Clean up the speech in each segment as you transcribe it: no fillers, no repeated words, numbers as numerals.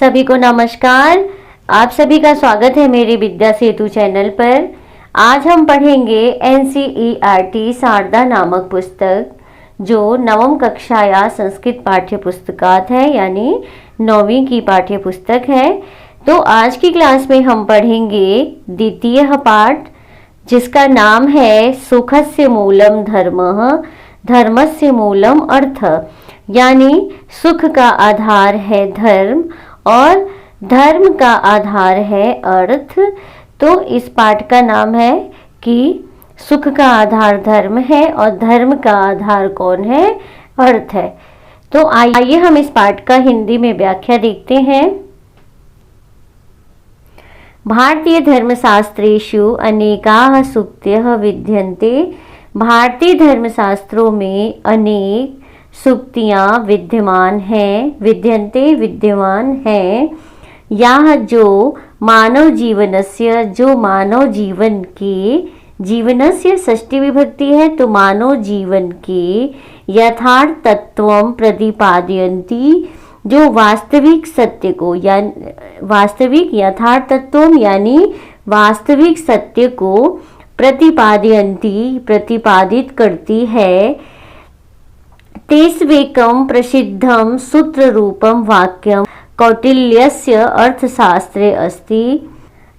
सभी को नमस्कार। आप सभी का स्वागत है मेरे विद्या सेतु चैनल पर। आज हम पढ़ेंगे NCERT शारदा नामक पुस्तक, जो नवम कक्षा या संस्कृत पाठ्य पुस्तकात है, यानी 9वीं की पाठ्य पुस्तक है। तो आज की क्लास में हम पढ़ेंगे द्वितीय पाठ, जिसका नाम है सुखस्य मूलम धर्मः, धर्मस्य मूलम अर्थ, यानी सुख का आधार है धर्म और धर्म का आधार है अर्थ। तो इस पाठ का नाम है कि सुख का आधार धर्म है और धर्म का आधार कौन है? अर्थ है। तो आइए हम इस पाठ का हिंदी में व्याख्या देखते हैं। भारतीय धर्मशास्त्रेषु अनेकाः सूक्तयः विद्यन्ते। भारतीय धर्मशास्त्रों में अनेक सूक्तियाँ विद्यमान हैं, यह जो मानव जीवनस्य, जो मानव जीवन के, जीवनस्य षष्ठी विभक्ति है, तो मानव जीवन के यथार्थ तत्वं प्रतिपादयन्ति, जो वास्तविक सत्य को, यानी वास्तविक यथार्थ तत्वम यानी वास्तविक सत्य को प्रतिपादयन्ति प्रतिपादित करती है। तेष्वेकं प्रसिद्धं सूत्ररूपं वाक्यं कौटिल्यस्य अर्थशास्त्रे अस्ति।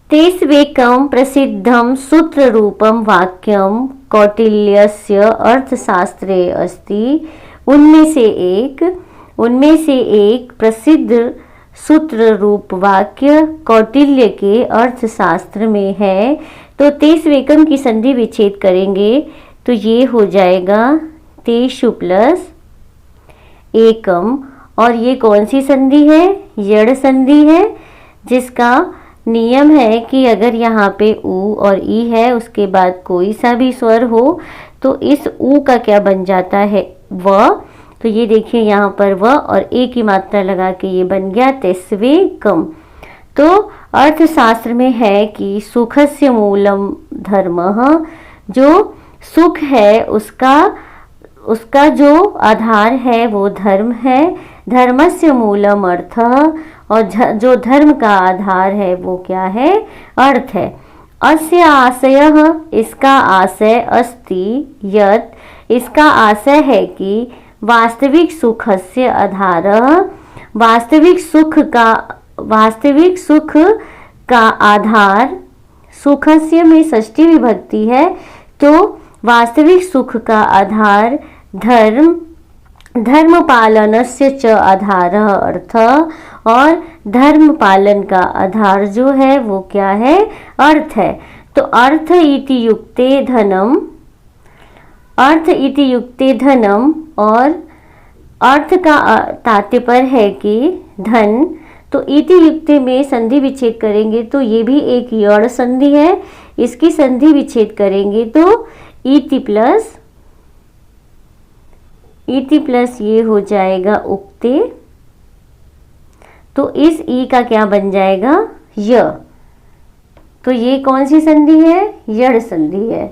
तेष्वेकं प्रसिद्धं सूत्ररूपं वाक्यं कौटिल्यस्य अर्थशास्त्रे अस्ति। उनमें से एक प्रसिद्ध सूत्र रूप वाक्य कौटिल्य के अर्थशास्त्र में है। तो तेष्वेकम की संधि विच्छेद करेंगे तो ये हो जाएगा तेषु प्लस एकम, और ये कौन सी संधि है? यड़ संधि है, जिसका नियम है कि अगर यहाँ पे उ और ई है, उसके बाद कोई सा भी स्वर हो तो इस उ का क्या बन जाता है? व। तो ये देखिए यहाँ पर व और ए की मात्रा लगा के ये बन गया तेष्वेकम। तो अर्थशास्त्र में है कि सुखस्य मूलम धर्मः, जो सुख है उसका जो आधार है वो धर्म है। धर्मस्य मूलम अर्थ, और जो धर्म का आधार है वो क्या है? अर्थ है। अस्य आशयः, इसका आशय अस्ति यत्, इसका आशय है कि वास्तविक सुखस्य आधारः, वास्तविक सुख का आधार, सुखस्य में षष्ठी विभक्ति है, तो वास्तविक सुख का आधार धर्म पालनस्य च आधारः अर्थ, और धर्म पालन का आधार जो है वो क्या है? अर्थ है। तो अर्थ इति युक्ते धनम, और अर्थ का तात्पर्य है कि धन। तो इति युक्ते में संधि विच्छेद करेंगे तो ये भी एक यड़ संधि है, इसकी संधि विच्छेद करेंगे तो इति प्लस ये हो जाएगा उक्ते। तो इस ई का क्या बन जाएगा? य। तो ये कौन सी संधि है? यड़ संधि है।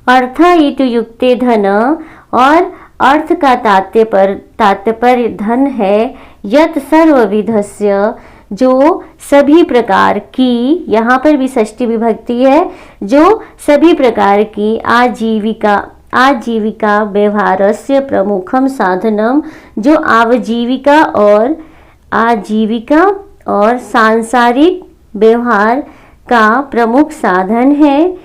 अर्थ इति युक्ते धन, और अर्थ का तात्पर्य धन है। यत सर्वविधस्य, जो सभी प्रकार की, यहाँ पर भी षष्ठी विभक्ति है, जो सभी प्रकार की आजीविका व्यवहारस्य प्रमुखम साधनम, जो आजीविका और सांसारिक व्यवहार का प्रमुख साधन है।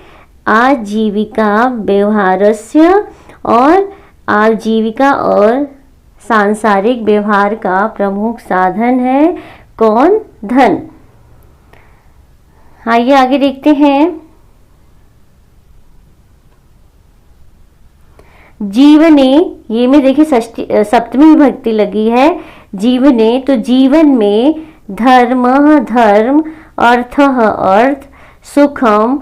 आजीविका व्यवहारस्य, और आजीविका और सांसारिक व्यवहार का प्रमुख साधन है कौन? धन। आइए आगे देखते हैं। जीवने, ये में देखिए सप्तमी विभक्ति लगी है जीवने, तो जीवन में धर्म, अर्थः अर्थ, सुखम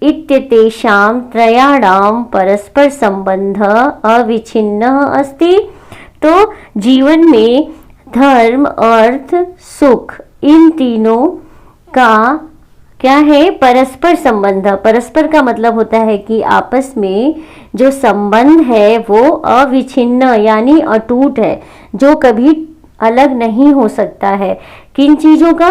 इत्येतेषां त्रयाणां परस्पर संबंध अविच्छिन्नः अस्ति। तो जीवन में धर्म, अर्थ, सुख, इन तीनों का क्या है? परस्पर संबंध। परस्पर का मतलब होता है कि आपस में जो संबंध है वो अविच्छिन्न यानी अटूट है, जो कभी अलग नहीं हो सकता है। किन चीज़ों का?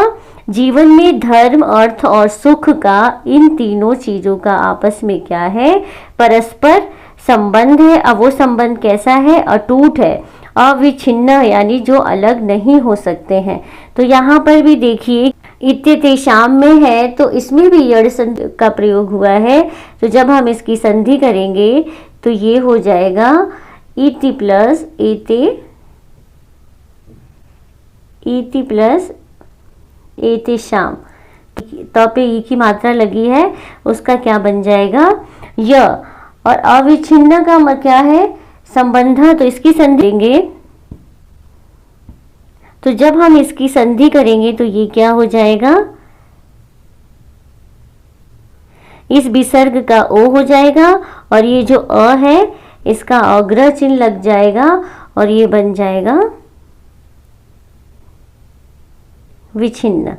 जीवन में धर्म, अर्थ और सुख का, इन तीनों चीज़ों का आपस में क्या है? परस्पर संबंध है। अब वो संबंध कैसा है? अटूट है, अविच्छिन्न यानी जो अलग नहीं हो सकते हैं। तो यहाँ पर भी देखिए इत्यतेषाम में है तो इसमें भी यड़ संधि का प्रयोग हुआ है। तो जब हम इसकी संधि करेंगे तो ये हो जाएगा इति प्लस एते, इति प्लस एतेषाम। तो पे ई की मात्रा लगी है, उसका क्या बन जाएगा? य। और अविच्छिन्न का क्या है? संबंध। तो इसकी संधि देंगे, तो जब हम इसकी संधि करेंगे तो ये क्या हो जाएगा? इस विसर्ग का ओ हो जाएगा और ये जो अ है इसका अग्र चिन्ह लग जाएगा और ये बन जाएगा विच्छिन्न।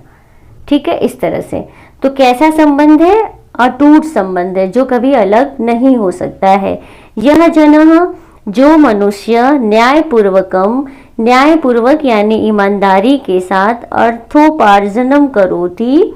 ठीक है, इस तरह से। तो कैसा संबंध है? अटूट संबंध है, जो कभी अलग नहीं हो सकता है। यह जनः, जो मनुष्य न्यायपूर्वकम, न्यायपूर्वक यानी ईमानदारी के साथ अर्थोपार्जनम करोति।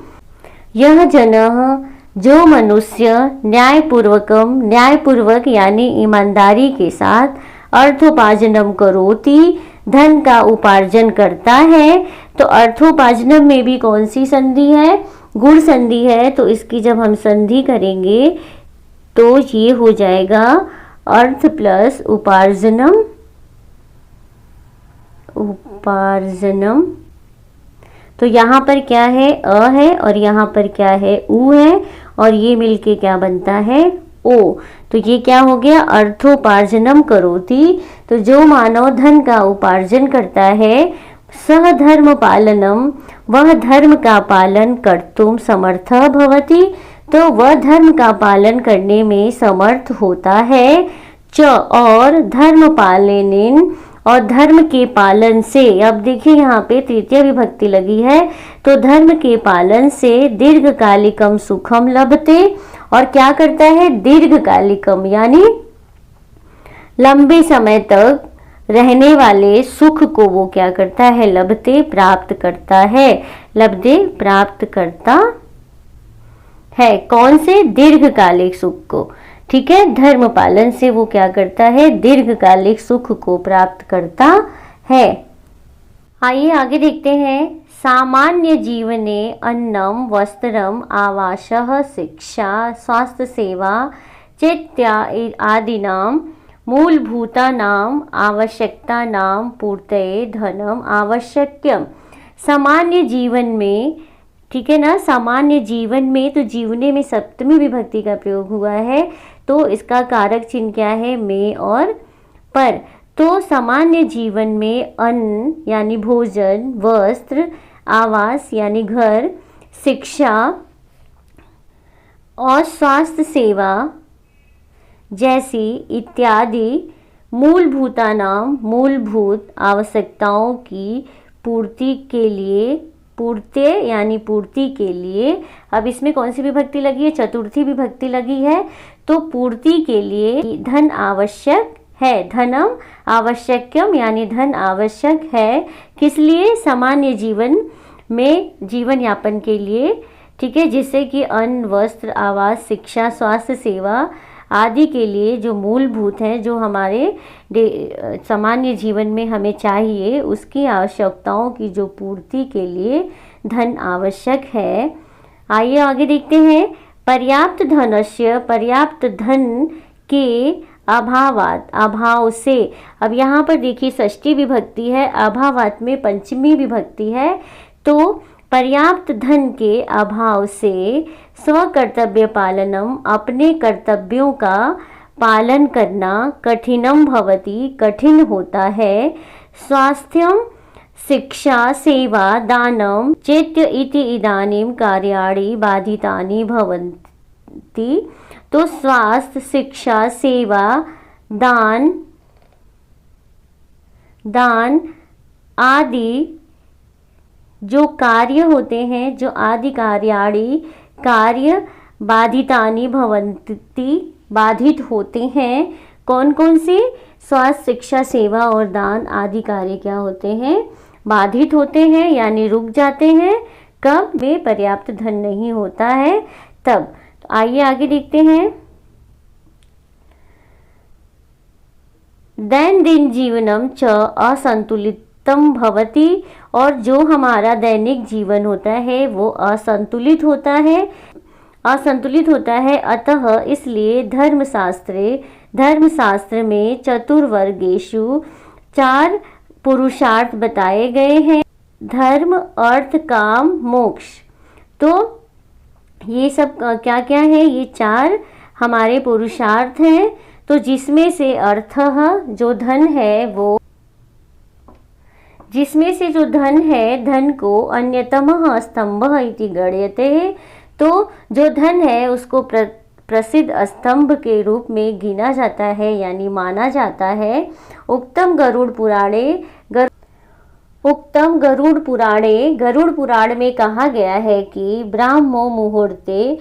यह जनः, जो मनुष्य न्यायपूर्वकम, न्यायपूर्वक यानी ईमानदारी के साथ अर्थोपार्जनम करोति, धन का उपार्जन करता है। तो अर्थोपार्जनम में भी कौन सी संधि है? गुण संधि है। तो इसकी जब हम संधि करेंगे तो ये हो जाएगा अर्थ प्लस उपार्जनम, उपार्जनम। तो यहाँ पर क्या है? अ है और यहाँ पर क्या है? उ है और ये मिलके क्या बनता है? ओ। तो ये क्या हो गया? अर्थोपार्जनम करोति। तो जो मानव धन का उपार्जन करता है, सह धर्म पालनम, वह धर्म का पालन कर्तुम समर्थ भवति। तो वह धर्म का पालन करने में समर्थ होता है। च, और धर्म पालनेन, और धर्म के पालन से। अब देखिए यहाँ पे तृतीय विभक्ति लगी है, तो धर्म के पालन से दीर्घकालिकम सुखम लभते। और क्या करता है? दीर्घकालिकम यानी लंबे समय तक रहने वाले सुख को वो क्या करता है? लभते, प्राप्त करता है। लभते, प्राप्त करता है। कौन से? दीर्घकालिक सुख को। ठीक है, धर्म पालन से वो क्या करता है? दीर्घकालिक सुख को प्राप्त करता है। आइए आगे देखते हैं। सामान्य जीवने अन्नम वस्त्रम आवासः शिक्षा स्वास्थ्य सेवा चेत्या आदिनाम मूलभूतानाम आवश्यकतानाम पूर्तये धनम आवश्यक्यम। सामान्य जीवन में, ठीक है ना, सामान्य जीवन में, तो जीवने में सप्तमी विभक्ति का प्रयोग हुआ है। तो इसका कारक चिन्ह क्या है? में और पर। तो सामान्य जीवन में अन्न यानी भोजन, वस्त्र, आवास यानी घर, शिक्षा और स्वास्थ्य सेवा जैसी इत्यादि मूलभूतानाम, मूलभूत आवश्यकताओं की पूर्ति के लिए, पूर्ति यानी पूर्ति के लिए। अब इसमें कौन सी विभक्ति लगी है? चतुर्थी विभक्ति लगी है। तो पूर्ति के लिए धन आवश्यक है। धनम आवश्यक्यम यानी धन आवश्यक है। किस लिए? सामान्य जीवन में, जीवन यापन के लिए। ठीक है, जिससे कि अन्न, वस्त्र, आवास, शिक्षा, स्वास्थ्य सेवा आदि के लिए जो मूलभूत हैं, जो हमारे सामान्य जीवन में हमें चाहिए, उसकी आवश्यकताओं की जो पूर्ति के लिए धन आवश्यक है। आइए आगे देखते हैं। पर्याप्त धनस्य, पर्याप्त धन के अभावात, अभाव से। अब यहाँ पर देखिए षष्ठी विभक्ति है, अभावात में पंचमी विभक्ति है। तो पर्याप्त धन के अभाव से स्वकर्तव्य पालनम, अपने कर्तव्यों का पालन करना कठिनम भवति, कठिन होता है। स्वास्थ्यम, शिक्षा, सेवा, दानम चेत्य इति इदानीं कार्याणि बाधितानि भवन्ति। तो स्वास्थ्य, शिक्षा, सेवा, दान आदि जो कार्य होते हैं, जो आदि कार्याणि कार्य बाधितानि भवन्ति, बाधित होते हैं। कौन कौन से? स्वास्थ्य, शिक्षा, सेवा और दान आदि कार्य क्या होते हैं? बाधित होते हैं, यानी रुक जाते हैं। कब? में पर्याप्त धन नहीं होता है तब। तो आइए आगे देखते हैं। दैनंदिन जीवनम च असंतुलितम भवति, और जो हमारा दैनिक जीवन होता है वो असंतुलित होता है, असंतुलित होता है। अतः इसलिए धर्मशास्त्र में चतुर्वर्गेषु 4 पुरुषार्थ बताए गए हैं। धर्म, अर्थ, काम, मोक्ष। तो ये सब क्या क्या है? ये 4 हमारे पुरुषार्थ हैं। तो जिसमें से अर्थः जो धन है वो, जिसमें से जो धन है, धन को अन्यतमः स्तंभः इति गण्यते। तो जो धन है उसको प्रसिद्ध स्तंभ के रूप में गिना जाता है, यानी माना जाता है। उक्तम गरुड़ पुराणे, गरुड़ पुराण में कहा गया है कि ब्राह्मो मुहूर्ते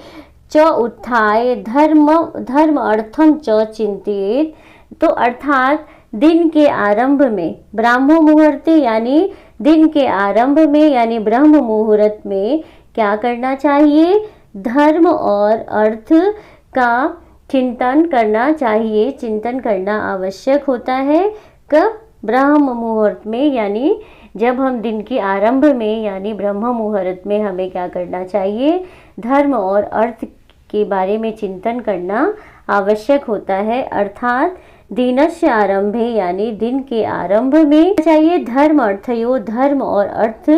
च उत्थाय धर्म अर्थम च चिंतित। तो अर्थात दिन के आरंभ में, ब्राह्मो मुहूर्ते यानी दिन के आरंभ में, यानी ब्रह्म मुहूर्त में क्या करना चाहिए? धर्म और अर्थ का चिंतन करना चाहिए, चिंतन करना आवश्यक होता है। कब? ब्रह्म मुहूर्त में, यानी जब हम दिन के आरंभ में यानी ब्रह्म मुहूर्त में हमें क्या करना चाहिए? धर्म और अर्थ के बारे में चिंतन करना आवश्यक होता है। अर्थात दिनस्य आरंभे, यानी दिन के आरंभ में चाहिए धर्म अर्थयो, धर्म और अर्थ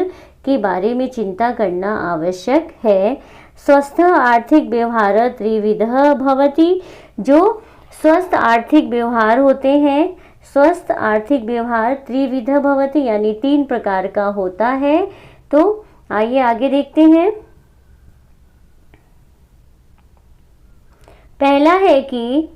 के बारे में चिंता करना आवश्यक है। स्वस्थ आर्थिक व्यवहार त्रिविधः भवति, जो स्वस्थ आर्थिक व्यवहार होते हैं, स्वस्थ आर्थिक व्यवहार त्रिविधः भवति यानी 3 प्रकार का होता है। तो आइए आगे देखते हैं। पहला है कि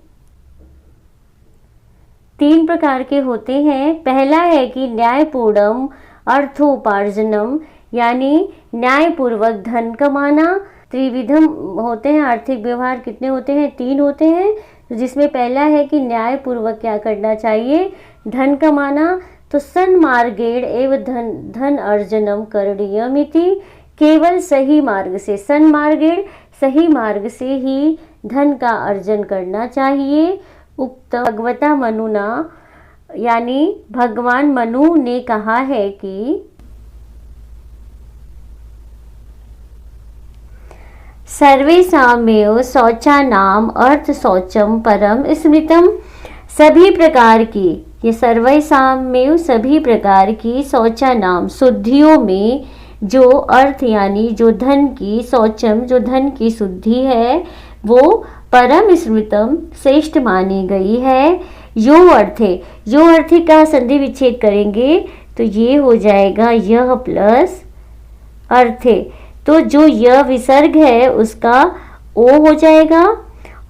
3 प्रकार के होते हैं। पहला है कि न्यायपूर्णम अर्थोपार्जनम, यानी न्यायपूर्वक धन कमाना। त्रिविधम होते हैं आर्थिक व्यवहार, कितने होते हैं? 3 होते हैं। जिसमें पहला है कि न्यायपूर्वक क्या करना चाहिए? धन कमाना। तो सन्मार्गेण एव धन अर्जनम करणीयमिति, केवल सही मार्ग से, सन्मार्गेण सही मार्ग से ही धन का अर्जन करना चाहिए। उक्त भगवता मनुना, यानी भगवान मनु ने कहा है कि सर्वेषामेव शौचानाम अर्थ शौचम परम स्मृतम, सभी प्रकार की, ये सर्वेषामेव सभी प्रकार की, शौचानाम शुद्धियों में, जो अर्थ यानी जो धन की, शौचम जो धन की शुद्धि है, वो परम स्मृतम श्रेष्ठ मानी गई है। यो अर्थे, यो अर्थे का संधि विच्छेद करेंगे तो ये हो जाएगा यह प्लस अर्थे। तो जो यह विसर्ग है उसका ओ हो जाएगा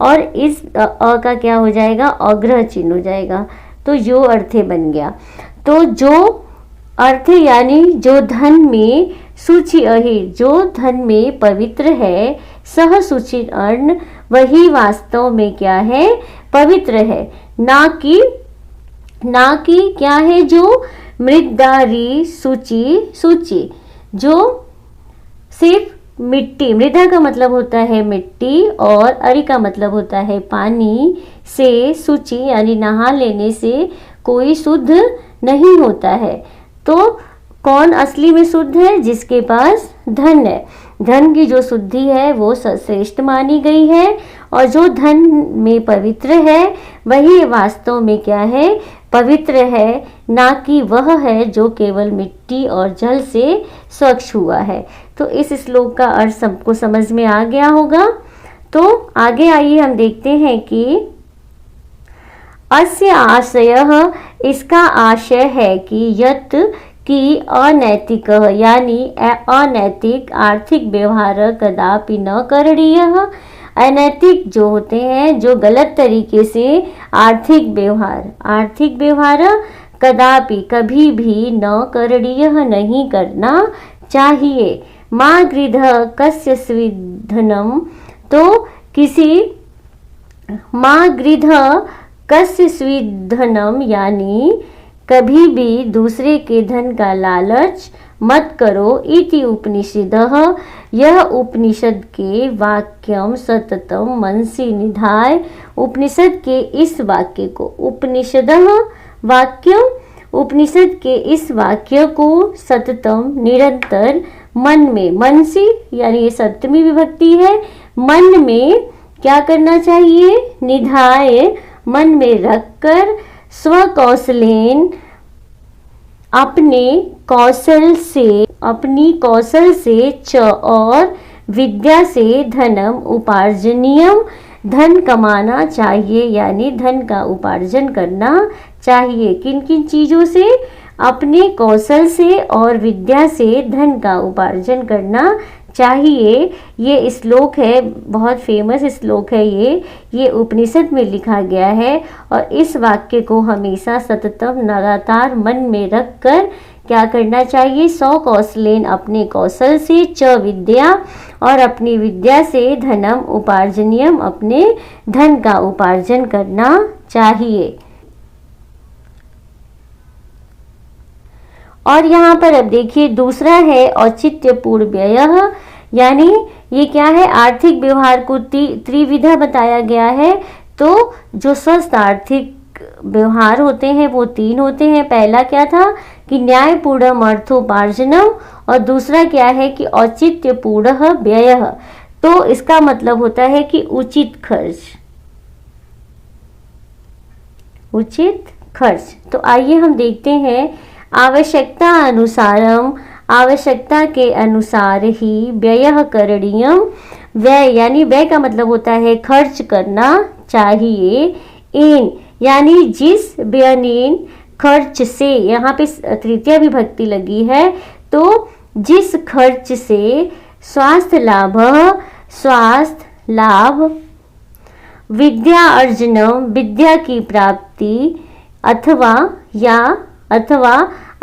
और इस अ का क्या हो जाएगा? अग्रह चिन्ह हो जाएगा। तो यो अर्थे बन गया। तो जो अर्थ यानी जो धन में सूचि अहि, जो धन में पवित्र है, सह सूचि अर्ण, वही वास्तव में क्या है? पवित्र है। ना कि क्या है? जो मृदारी सूची, जो सिर्फ मिट्टी, मृदा का मतलब होता है मिट्टी और अरि का मतलब होता है पानी से, सूची यानी नहा लेने से कोई शुद्ध नहीं होता है। तो कौन असली में शुद्ध है? जिसके पास धन है। धन की जो शुद्धि है वो श्रेष्ठ मानी गई है और जो धन में पवित्र है वही वास्तव में क्या है? पवित्र है, ना कि वह है जो केवल मिट्टी और जल से स्वच्छ हुआ है। तो इस श्लोक का अर्थ सबको समझ में आ गया होगा। तो आगे आइए हम देखते हैं कि अस्य आशयः, इसका आशय है कि यत् कि अनैतिक यानी अनैतिक आर्थिक व्यवहार कदापि न करणीयः, अनैतिक जो होते हैं, जो गलत तरीके से आर्थिक व्यवहार कदापि कभी भी न करणीय नहीं करना चाहिए। माँ गृधः कस्य स्विद्धनम, तो किसी माँ गृधः कस्य स्विद्धनम यानी कभी भी दूसरे के धन का लालच मत करो। इति उपनिषदः, यह उपनिषद के वाक्यम सततम मनसि निधाय, उपनिषद के इस वाक्य को, उपनिषदः वाक्यम, उपनिषद के इस वाक्य को सततम निरंतर मन में, मनसि यानी ये सप्तमी विभक्ति है, मन में क्या करना चाहिए, निधाय मन में रखकर, स्वकौशलेन अपने कौशल से, अपनी कौशल से, च और विद्या से, धनम उपार्जनीयम धन कमाना चाहिए यानी धन का उपार्जन करना चाहिए। किन किन चीज़ों से, अपने कौशल से और विद्या से धन का उपार्जन करना चाहिए। ये श्लोक है, बहुत फेमस श्लोक है ये उपनिषद में लिखा गया है। और इस वाक्य को हमेशा सततम लगातार मन में रख कर क्या करना चाहिए, सौ कौशलेन अपने कौशल से, च विद्या और अपनी विद्या से, धनम उपार्जनीयम अपने धन का उपार्जन करना चाहिए। और यहाँ पर अब देखिए दूसरा है औचित्यपूर्ण व्ययः, यानी ये क्या है, आर्थिक व्यवहार को त्रिविधा बताया गया है। तो जो स्वस्थ आर्थिक व्यवहार होते हैं वो तीन होते हैं। पहला क्या था कि न्यायपूर्णम अर्थोपार्जनम, और दूसरा क्या है कि औचित्यपूर्ण व्ययः। तो इसका मतलब होता है कि उचित खर्च, उचित खर्च। तो आइए हम देखते हैं, आवश्यकता अनुसारम, आवश्यकता के अनुसार ही व्ययः करणीयम, व्यय यानी व्यय का मतलब होता है खर्च करना चाहिए। इन यानी जिस, व्ययनेन खर्च से, यहाँ पे तृतीया विभक्ति लगी है, तो जिस खर्च से स्वास्थ्य लाभ, स्वास्थ्य लाभ, विद्या अर्जनम विद्या की प्राप्ति, अथवा या अथवा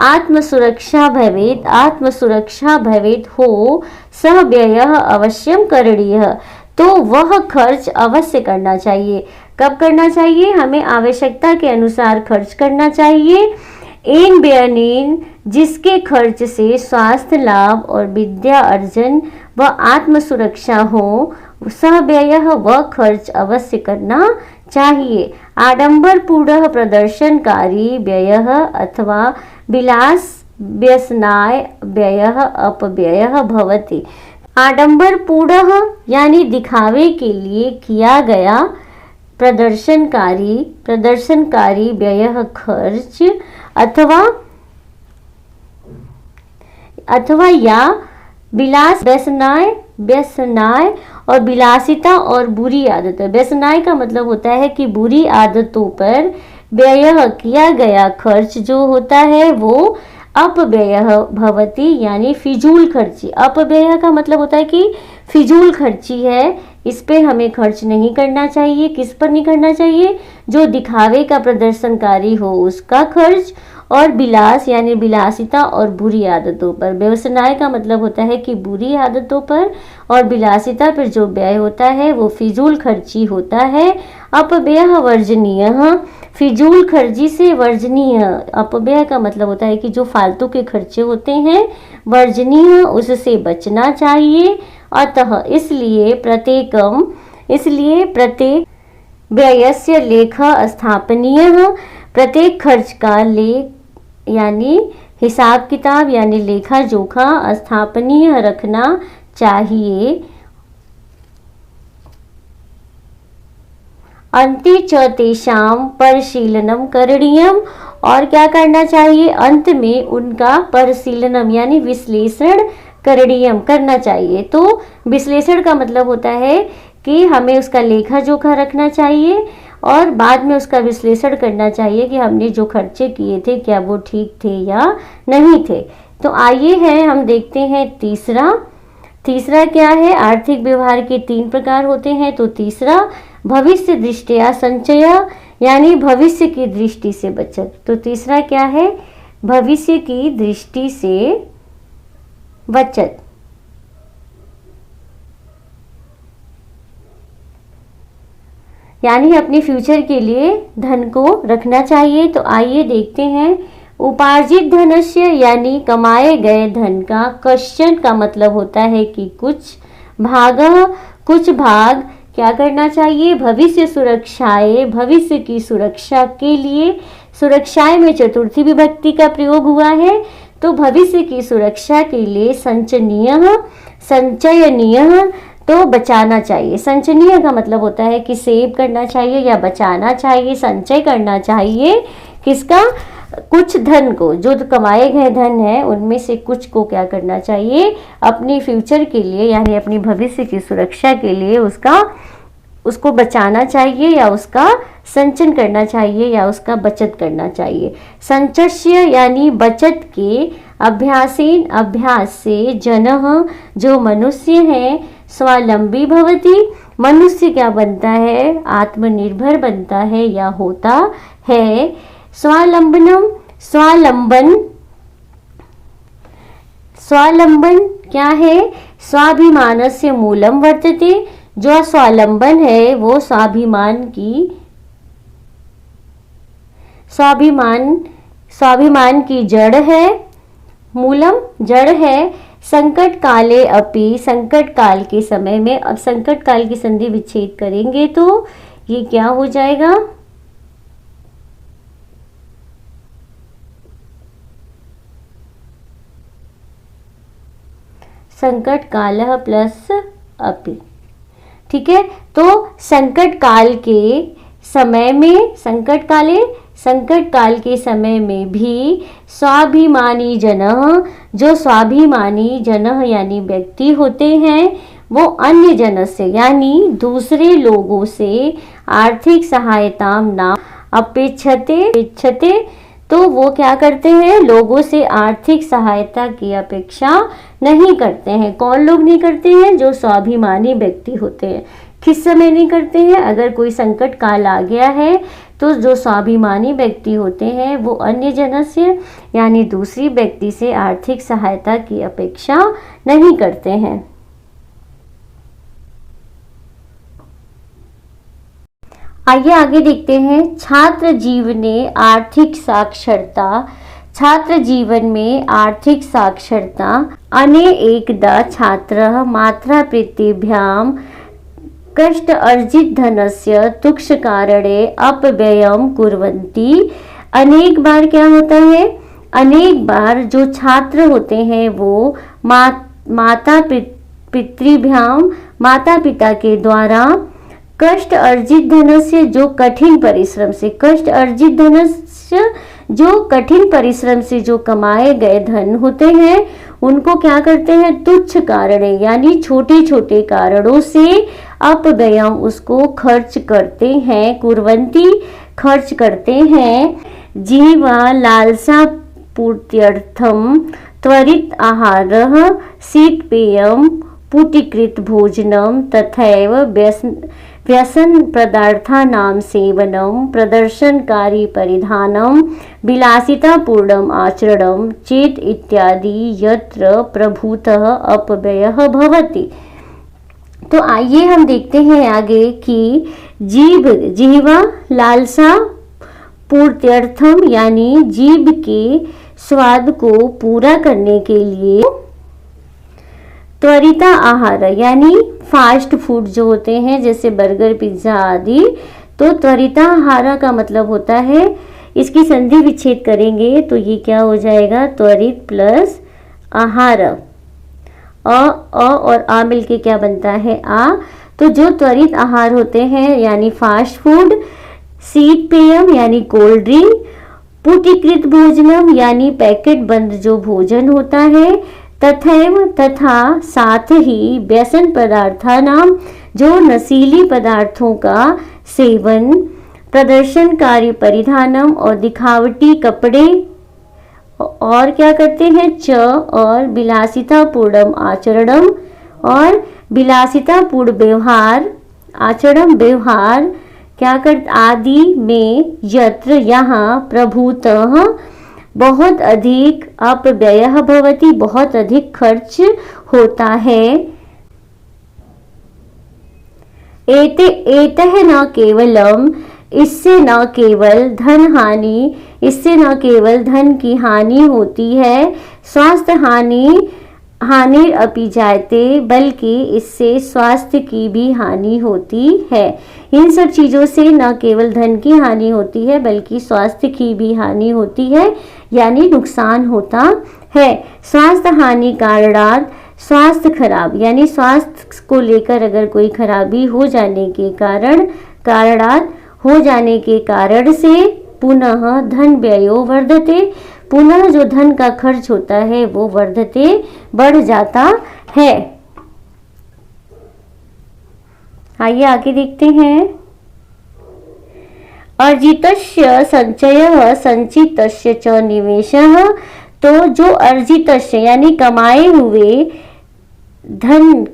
आत्मसुरक्षा भवेत्, आत्मसुरक्षा भवेत् हो, सह व्ययः अवश्यम करणीयः। तो वह खर्च अवश्य करना चाहिए। कब करना चाहिए, हमें आवश्यकता के अनुसार खर्च करना चाहिए। एन व्ययनेन जिसके खर्च से स्वास्थ्य लाभ और विद्या अर्जन व आत्मसुरक्षा हो, सह व्ययः वह खर्च अवश्य करना चाहिए। आडंबर पूर्ण प्रदर्शनकारी व्ययः अथवा विलास व्यसनाय व्ययः अपव्ययः भवति। आडंबर पूर्ण यानी दिखावे के लिए किया गया प्रदर्शनकारी, प्रदर्शनकारी व्ययः खर्च, अथवा या विलास, व्यसनाय, व्यसनाय और विलासिता और बुरी आदतें। व्यसनाय का मतलब होता है कि बुरी आदतों पर व्यय किया गया खर्च जो होता है वो अपव्यय भवति यानी फिजूल खर्ची। अपव्यय का मतलब होता है कि फिजूल खर्ची है, इस पे हमें खर्च नहीं करना चाहिए। किस पर नहीं करना चाहिए, जो दिखावे का प्रदर्शनकारी हो उसका खर्च, और विलास यानी विलासिता और बुरी आदतों पर। व्यवसाय का मतलब होता है कि बुरी आदतों पर और विलासिता पर जो व्यय होता है वो फिजूल खर्ची होता है। अपव्यय वर्जनीय, फिजूल खर्ची से वर्जनीय। अपव्यय का मतलब होता है कि जो फालतू के खर्चे होते हैं वर्जनीय, उससे बचना चाहिए। अतः इसलिए प्रत्येक व्ययस्य लेख स्थापनीय, प्रत्येक खर्च का लेख यानी हिसाब किताब यानी लेखा जोखा स्थापनीय रखना चाहिए। अंति च तेषां परिशीलनम करणीयम, और क्या करना चाहिए, अंत में उनका परिशीलनम यानी विश्लेषण करणीयम करना चाहिए। तो विश्लेषण का मतलब होता है कि हमें उसका लेखा जोखा रखना चाहिए और बाद में उसका विश्लेषण करना चाहिए कि हमने जो खर्चे किए थे क्या वो ठीक थे या नहीं थे। तो आइए है हम देखते हैं तीसरा क्या है, आर्थिक व्यवहार के 3 प्रकार होते हैं। तो तीसरा भविष्य दृष्टिया संचय यानी भविष्य की दृष्टि से बचत। तो तीसरा क्या है, भविष्य की दृष्टि से बचत। यानी अपने फ्यूचर के लिए धन को रखना चाहिए। तो आइए देखते हैं, उपार्जित धनस्य यानी कमाए गए धन का कश्चन का मतलब होता है कि कुछ भाग क्या करना चाहिए, भविष्य सुरक्षाए, भविष्य की सुरक्षा के लिए। सुरक्षाएं में चतुर्थी विभक्ति का प्रयोग हुआ है, तो भविष्य की सुरक्षा के लिए संचयनीय तो बचाना चाहिए। संचयनीय का मतलब होता है कि सेव करना चाहिए या बचाना चाहिए, संचय करना चाहिए। किसका? कुछ धन को, जो कमाए गए धन है उनमें से कुछ को क्या करना चाहिए, अपने फ्यूचर के लिए यानी अपनी भविष्य की सुरक्षा के लिए उसको बचाना चाहिए या उसका संचयन करना चाहिए या उसका बचत करना चाहिए। संचय यानी बचत के, अभ्यासेन अभ्यास से, जनः जो मनुष्य है, स्वावलंबी भवति मनुष्य क्या बनता है, आत्मनिर्भर बनता है या होता है। स्वावलंबन क्या है, स्वाभिमानस्य मूलम वर्तते। जो स्वावलंबन है वो स्वाभिमान की जड़ है, मूलम जड़ है। संकट काले अपि, संकट काल के समय में, अब संकट काल की संधि विच्छेद करेंगे तो ये क्या हो जाएगा, संकट कालः प्लस अपि। ठीक है, तो संकट काल के समय में भी स्वाभिमानी जनः, जो स्वाभिमानी जनः यानी व्यक्ति होते हैं, वो अन्य जन से यानी दूसरे लोगों से आर्थिक सहायता ना अपेक्षते, तो वो क्या करते हैं, लोगों से आर्थिक सहायता की अपेक्षा नहीं करते हैं। कौन लोग नहीं करते हैं? जो स्वाभिमानी व्यक्ति होते हैं। किस समय नहीं करते हैं? अगर कोई संकट काल आ गया है तो जो स्वाभिमानी व्यक्ति होते हैं वो अन्य जन से यानी दूसरी व्यक्ति से आर्थिक सहायता की अपेक्षा नहीं करते हैं। आइए आगे देखते हैं, छात्र जीवन में आर्थिक साक्षरता अने एकदा छात्रः मात्राप्रीतिभ्यां कष्ट अर्जित धनस्य तुक्ष कारणे अपव्ययं कुर्वन्ति। अनेक बार क्या होता है, अनेक बार जो छात्र होते हैं वो माता पिता के द्वारा कष्ट अर्जित धनस्य, जो कठिन परिश्रम से जो कमाए गए धन होते हैं उनको क्या करते हैं, तुच्छ कारणे यानी छोटे छोटे कारणों से अपव्ययम उसको खर्च करते हैं, कुर्वन्ति खर्च करते हैं। जीवा लालसा पूर्त्यर्थम त्वरित आहारः शीतपेयम पुटीकृत भोजनम तथैव व्यसन पदार्थानां सेवनम प्रदर्शनकारी परिधानम विलासितापूर्णम आचरणम चेत इत्यादि यत्र प्रभूतः अपव्ययः भवति। तो आइए हम देखते हैं आगे कि जीवा लालसा पूर्त्यर्थम यानी जीभ के स्वाद को पूरा करने के लिए त्वरिता आहार यानी फास्ट फूड जो होते हैं जैसे बर्गर पिज्ज़ा आदि, तो त्वरिता आहार का मतलब होता है, इसकी संधि विच्छेद करेंगे तो ये क्या हो जाएगा, त्वरित प्लस आहार, अ और आ मिलके क्या बनता है, आ। तो जो त्वरित आहार होते हैं यानी फास्ट फूड, शीत पेयम यानी कोल्ड ड्रिंक, पुटीकृत भोजनम यानी पैकेट बंद जो भोजन होता है, तथा साथ ही व्यसन पदार्थानाम जो नशीली पदार्थों का सेवन, प्रदर्शनकारी परिधानम और दिखावटी कपड़े, और क्या करते हैं च और विलासितापूर्णम आचरणम और विलासितापूर्ण व्यवहार, आचरण व्यवहार क्या कर आदि में यत्र यहाँ प्रभूतः बहुत अधिक अपव्ययः भवति बहुत अधिक खर्च होता है। एते एतः न केवलम, इससे न केवल धन हानि, इससे न केवल धन की हानि होती है, स्वास्थ्य हानि अपि जायते, बल्कि इससे स्वास्थ्य की भी हानि होती है। इन सब चीज़ों से न केवल धन की हानि होती है बल्कि स्वास्थ्य की भी हानि होती है, यानी नुकसान होता है। स्वास्थ्य हानि कारणात, स्वास्थ्य खराब यानी स्वास्थ्य को लेकर अगर कोई खराबी हो जाने के कारणात हो जाने के कारण से पुनः धन व्ययो वर्धते, पुनः जो धन का खर्च होता है वो वर्धते बढ़ जाता है। आइए आगे देखते हैं। अर्जितस्य संचयः संचितस्य च निवेशः, तो जो अर्जितस्य यानी कमाए हुए धन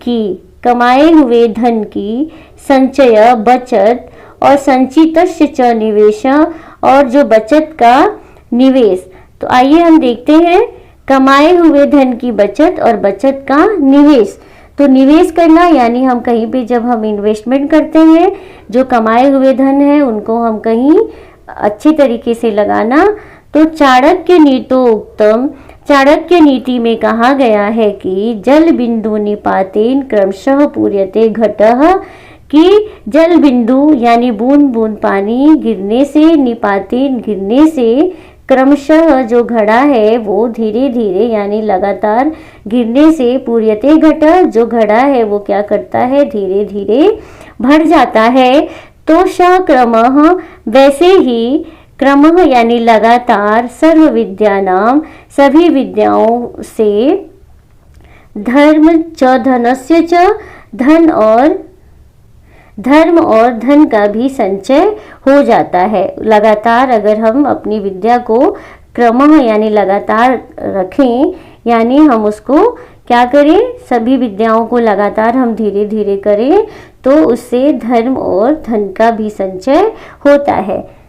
की संचय बचत और संचितस्य च निवेश और जो बचत का निवेश। तो आइए हम देखते हैं कमाए हुए धन की बचत और बचत का निवेश। तो निवेश करना यानी हम कहीं पे जब हम इन्वेस्टमेंट करते हैं, जो कमाए हुए धन है उनको हम कहीं अच्छे तरीके से लगाना। तो चाणक्य नीतोक्तम, चाणक्य नीति में कहा गया है कि जल बिंदु निपातेन क्रमशः पूर्यते घटः, कि जल बिंदु यानी बूंद बूंद पानी गिरने से, निपातेन गिरने से, क्रमशः जो घड़ा है वो धीरे धीरे यानी लगातार गिरने से, पूर्यते घटः जो घड़ा है वो क्या करता है, धीरे धीरे भर जाता है। तो स क्रमः, वैसे ही क्रमः यानी लगातार, सर्व विद्यानाम सभी विद्याओं से, धर्म च धनस्य च धर्म और धन का भी संचय हो जाता है। लगातार अगर हम अपनी विद्या को क्रमः यानी लगातार रखें, यानी हम उसको क्या करें, सभी विद्याओं को लगातार हम धीरे धीरे करें, तो उससे धर्म और धन का भी संचय होता है।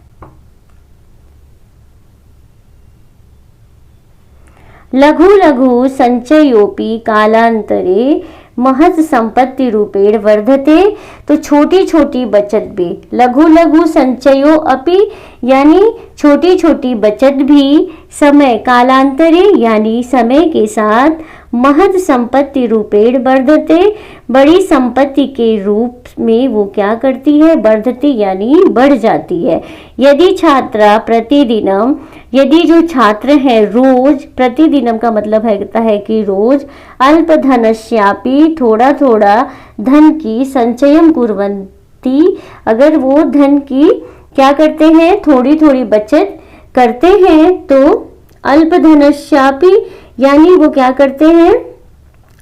लघु लघु संचयोपि कालांतरे महत् संपत्ति रूपेण वर्धते, तो छोटी छोटी बचत भी, लघु लघु संचयो अपि यानी छोटी छोटी बचत भी, समय कालांतरे यानी समय के साथ, महत् संपत्ति रूपेण वर्धते बड़ी संपत्ति के रूप में वो क्या करती है, वर्धते यानी बढ़ जाती है। यदि छात्रा प्रतिदिनम, यदि जो छात्र है रोज, प्रतिदिनम का मतलब है कि रोज, अल्प धनस्यापि थोड़ा थोड़ा धन की संचयम कुर्वन्ति, अगर वो धन की क्या करते हैं, थोड़ी थोड़ी बचत करते हैं, तो अल्प धनस्यापि यानी वो क्या करते हैं,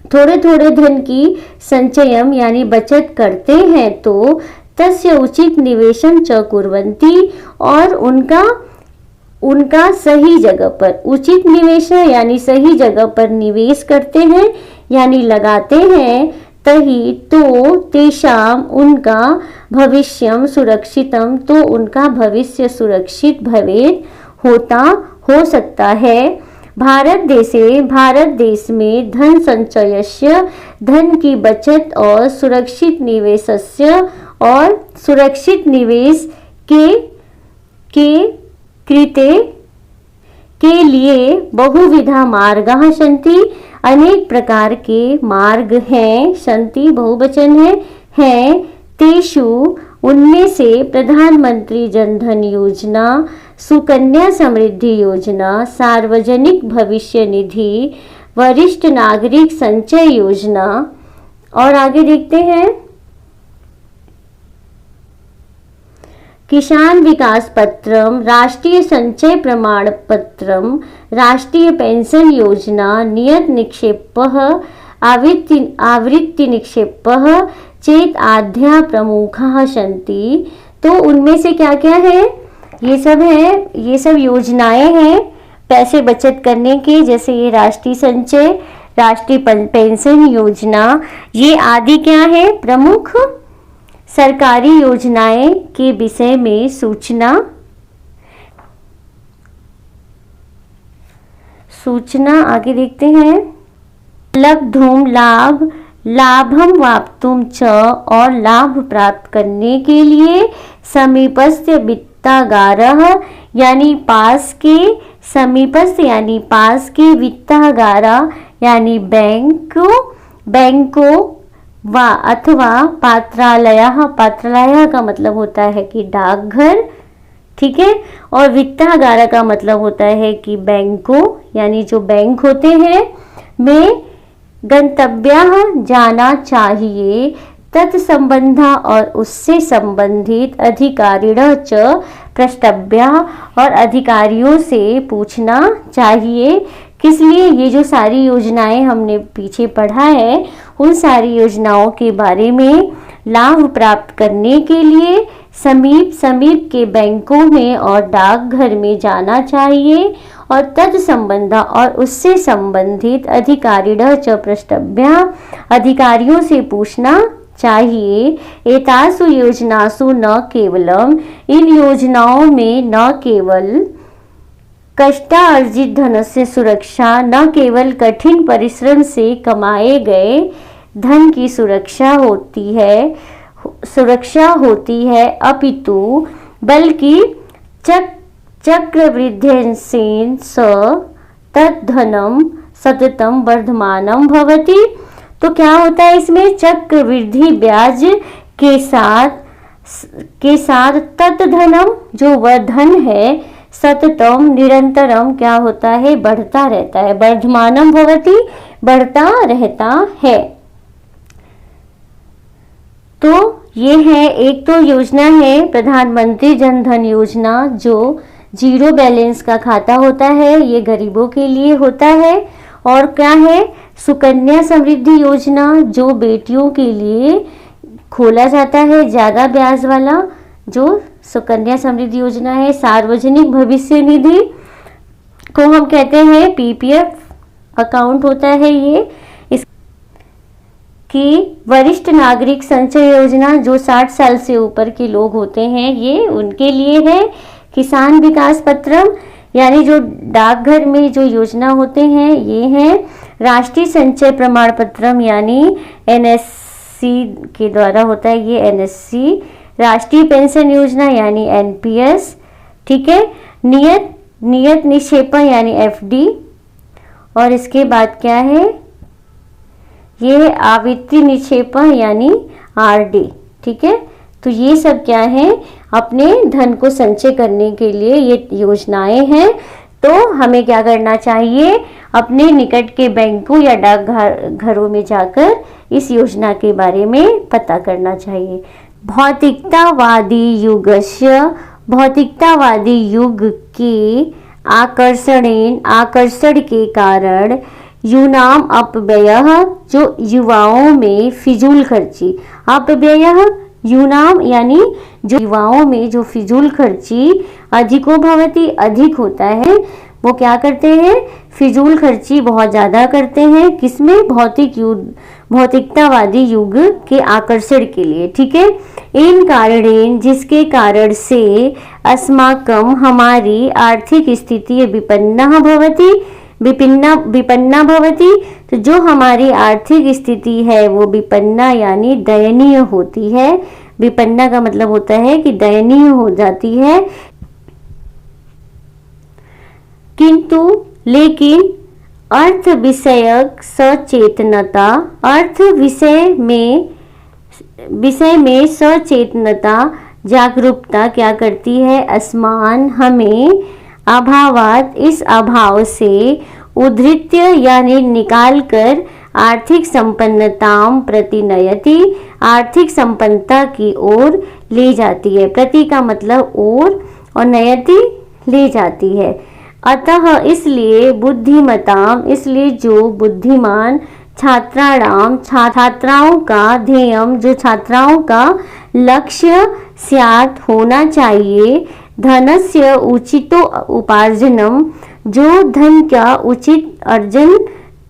थोड़े थोड़े धन की संचयम यानी बचत करते हैं, तो तस्य उचित निवेशम च कुर्वन्ति, और उनका सही जगह पर, उचित निवेश यानी सही जगह पर निवेश करते हैं यानी लगाते हैं, तही तो तेषाम उनका भविष्यम सुरक्षितम, तो उनका भविष्य सुरक्षित भवेत् हो सकता है। भारत देश में धन संचयस्य, धन की बचत और सुरक्षित निवेशस्य और सुरक्षित निवेश के कृते के लिए बहुविधा मार्गाः सन्ति, अनेक प्रकार के मार्ग हैं, सन्ति बहुवचन है, तेषु उनमें से प्रधानमंत्री जनधन योजना, सुकन्या समृद्धि योजना, सार्वजनिक भविष्य निधि, वरिष्ठ नागरिक संचय योजना। और आगे देखते हैं, किसान विकास पत्रम, राष्ट्रीय संचय प्रमाण पत्रम, राष्ट्रीय पेंशन योजना, नियत निक्षेपः, आवृत्ति निक्षेपः चेत आद्या प्रमुखाः सन्ति। तो उनमें से क्या क्या है, ये सब है, ये सब योजनाएं हैं पैसे बचत करने के, जैसे ये राष्ट्रीय संचय, राष्ट्रीय पेंशन योजना, ये आदि क्या है, प्रमुख सरकारी योजनाएं के विषय में सूचना। आगे देखते हैं, लाभम वाप्तुम च, और लाभ प्राप्त करने के लिए समीपस्थ वित्तागारः यानी पास के, समीपस्थ यानी पास के, वित्तागारा यानी बैंकों वा अथवा पात्रालयः, पात्रालय का मतलब होता है कि डाकघर, ठीक है, और वित्तागारा का मतलब होता है कि बैंकों यानी जो बैंक होते हैं में गंतव्यः जाना चाहिए, तत्संबंधा और उससे संबंधित अधिकारिणः च प्रष्टव्यः, और अधिकारियों से पूछना चाहिए। किस लिए? ये जो सारी योजनाएं हमने पीछे पढ़ा है उन सारी योजनाओं के बारे में लाभ प्राप्त करने के लिए समीप के बैंकों में और डाकघर में जाना चाहिए, और तत्संबंधा और उससे संबंधित अधिकारिणः च प्रष्टव्यः, अधिकारियों से पूछना चाहिए। एतासु योजनासु न केवलम, इन योजनाओं में न केवल कष्टार्जित धन से सुरक्षा, न केवल कठिन परिश्रम से कमाए गए धन की सुरक्षा होती है, अपितु बल्कि चक्रवृद्ध्यंसेन स तद्धनम सततम वर्धमानम भवति। तो क्या होता है इसमें? चक्रवृद्धि ब्याज के साथ तत्धनम, जो वह धन है, सततम निरंतरम क्या होता है? बढ़ता रहता है, वर्धमानम भवति बढ़ता रहता है। तो ये है, एक तो योजना है प्रधानमंत्री जन धन योजना, जो जीरो बैलेंस का खाता होता है, ये गरीबों के लिए होता है। और क्या है? सुकन्या समृद्धि योजना, जो बेटियों के लिए खोला जाता है, ज़्यादा ब्याज वाला जो सुकन्या समृद्धि योजना है। सार्वजनिक भविष्य निधि को हम कहते हैं पीपीएफ अकाउंट होता है ये। इसकी वरिष्ठ नागरिक संचय योजना, जो 60 साल से ऊपर के लोग होते हैं, ये उनके लिए है। किसान विकास पत्रम यानी जो डाकघर में जो योजना होते हैं ये हैं। राष्ट्रीय संचय प्रमाण पत्रम यानी एनएससी के द्वारा होता है ये एनएससी। राष्ट्रीय पेंशन योजना यानी एनपीएस, ठीक है। नियत निक्षेपण यानी एफडी, और इसके बाद क्या है? ये आवर्ती निक्षेपण यानी आरडी, ठीक है। तो ये सब क्या है? अपने धन को संचय करने के लिए ये योजनाएं हैं। तो हमें क्या करना चाहिए? अपने निकट के बैंकों या डाकघरों में जाकर इस योजना के बारे में पता करना चाहिए। भौतिकतावादी युग के आकर्षण के कारण यूनाम अपव्ययः, जो युवाओं में फिजूल खर्ची, अपव्ययः यूनाम यानी जो युवाओं में जो फिजूल खर्ची अधिको भवति अधिक होता है, वो क्या करते हैं? फिजूल खर्ची बहुत ज़्यादा करते हैं। किसमें? भौतिकतावादी युग के आकर्षण के लिए, ठीक है। इन कारणेन, जिसके कारण से अस्माकं हमारी आर्थिक स्थिति विपन्ना भवति, तो जो हमारी आर्थिक स्थिति है वो विपन्ना यानी दयनीय होती है। विपन्ना का मतलब होता है कि दयनीय हो जाती है। किंतु लेकिन अर्थ विषयक सचेतनता, अर्थ विषय में सचेतनता जागरूकता क्या करती है? अस्मान हमें अभावात, इस अभाव से उद्धृत्य यानी निकाल कर आर्थिक संपन्नताम प्रति नयति, आर्थिक संपन्नता की ओर ले जाती है। प्रति का मतलब ओर, और नयति ले जाती है। अतः इसलिए बुद्धिमताम, इसलिए जो बुद्धिमान छात्राओं का ध्येयम, जो छात्राओं का लक्ष्य स्यात् होना चाहिए, धनस्य उचितो उपार्जनम, जो धन का उचित अर्जन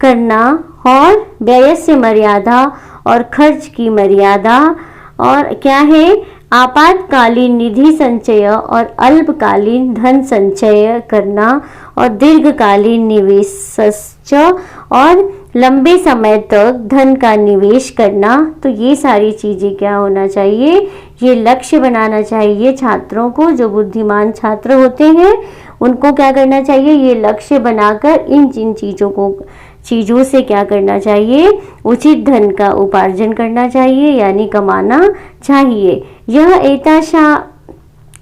करना, और व्ययस्य मर्यादा, और खर्च की मर्यादा, और क्या है? आपातकालीन निधि संचय और अल्पकालीन धन संचय करना, और दीर्घकालीन निवेश और लंबे समय तक धन का निवेश करना। तो ये सारी चीज़ें क्या होना चाहिए, ये लक्ष्य बनाना चाहिए छात्रों को। जो बुद्धिमान छात्र होते हैं उनको क्या करना चाहिए, ये लक्ष्य बनाकर इन जिन चीज़ों से क्या करना चाहिए, उचित धन का उपार्जन करना चाहिए, यानी कमाना चाहिए। यह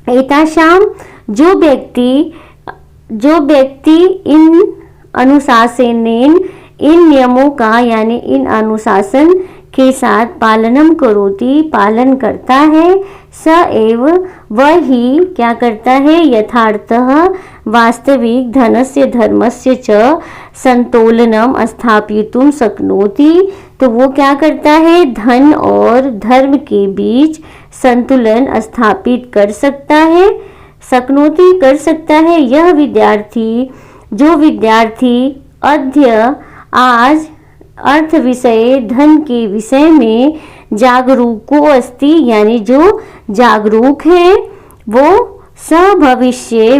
एताशाम जो व्यक्ति इन अनुशासनेन, इन नियमों का यानी इन अनुशासन के साथ पालन करता है, स एव वह ही क्या करता है, यथार्थः वास्तविक धनस्य धर्मस्य च संतोलनम स्थापयितुं शक्नोति। तो वो क्या करता है, धन और धर्म के बीच संतुलन स्थापित कर सकता है, कर सकता है। यह विद्यार्थी आज अर्थ विषय धन के विषय में जागरूको अस्ति, यानी जो जागरूक है वो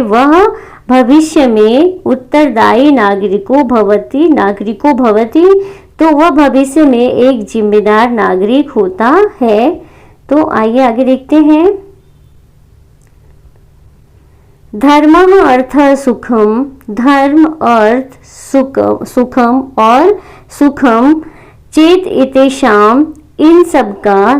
वह भविष्य में उत्तरदायी नागरिको भवति, तो वह भविष्य में एक जिम्मेदार नागरिक होता है। तो आइए आगे देखते हैं। धर्म अर्थ सुखम, धर्म अर्थ सुखम और सुखम चेत इतेषाम, इन सबका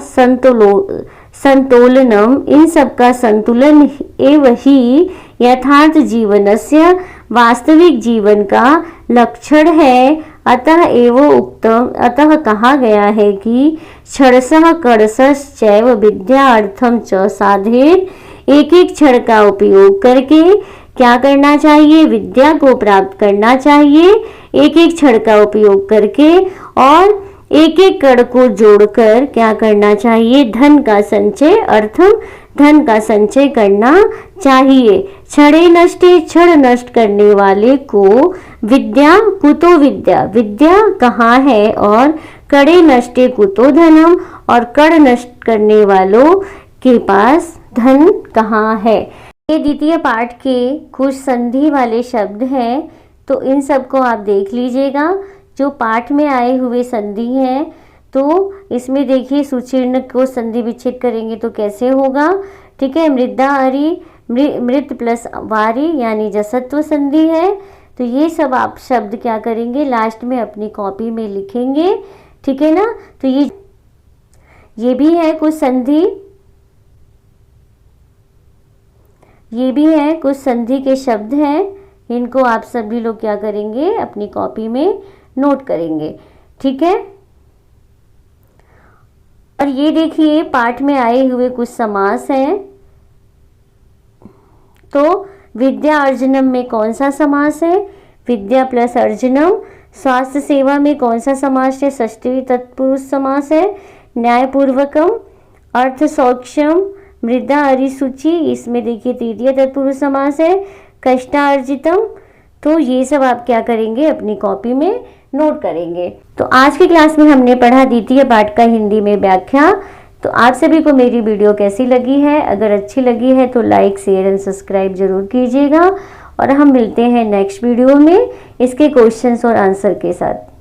संतोलनम, इन सबका संतुलन एवं ही यथार्थ जीवनस्य, वास्तविक जीवन का लक्षण है। अतः कहा गया है कि क्षरसः कर्षश्चैव विद्यार्थम च साधेत, एक एक क्षण का उपयोग करके क्या करना चाहिए, विद्या को प्राप्त करना चाहिए। एक एक क्षण का उपयोग करके और एक एक कण को जोड़कर क्या करना चाहिए, धन का संचय करना चाहिए। क्षणे नष्टे, क्षण नष्ट करने वाले को विद्या कुतो विद्या कहाँ है, और कणे नष्टे कुतो धनम, और कण नष्ट करने वालों के पास धन कहाँ है। ये द्वितीय पाठ के कुछ संधि वाले शब्द हैं, तो इन सबको आप देख लीजिएगा। जो पाठ में आए हुए संधि हैं, तो इसमें देखिए सुचिर्ण को संधि विच्छेद करेंगे तो कैसे होगा, ठीक है। मृदा अरि, मृत प्लस वारी यानी जसत्व संधि है। तो ये सब आप शब्द क्या करेंगे, लास्ट में अपनी कॉपी में लिखेंगे, ठीक है ना। तो ये भी है कुछ संधि, ये भी है कुछ संधि के शब्द हैं। इनको आप सभी लोग क्या करेंगे, अपनी कॉपी में नोट करेंगे, ठीक है। और ये देखिए पाठ में आए हुए कुछ समास हैं। तो विद्या अर्जनम में कौन सा समास है, विद्या प्लस अर्जनम। स्वास्थ्य सेवा में कौन सा समास है, षष्ठी तत्पुरुष समास है। न्यायपूर्वकम, अर्थ सौक्ष्यम, मृदा अरिसुचि, इसमें देखिए तृतीय तत्पुरुष समास है। कष्टार्जितम। तो ये सब आप क्या करेंगे, अपनी कॉपी में नोट करेंगे। तो आज की क्लास में हमने पढ़ा द्वितीय पाठ का हिंदी में व्याख्या। तो आप सभी को मेरी वीडियो कैसी लगी है, अगर अच्छी लगी है तो लाइक शेयर एंड सब्सक्राइब जरूर कीजिएगा। और हम मिलते हैं नेक्स्ट वीडियो में इसके क्वेश्चंस और आंसर के साथ।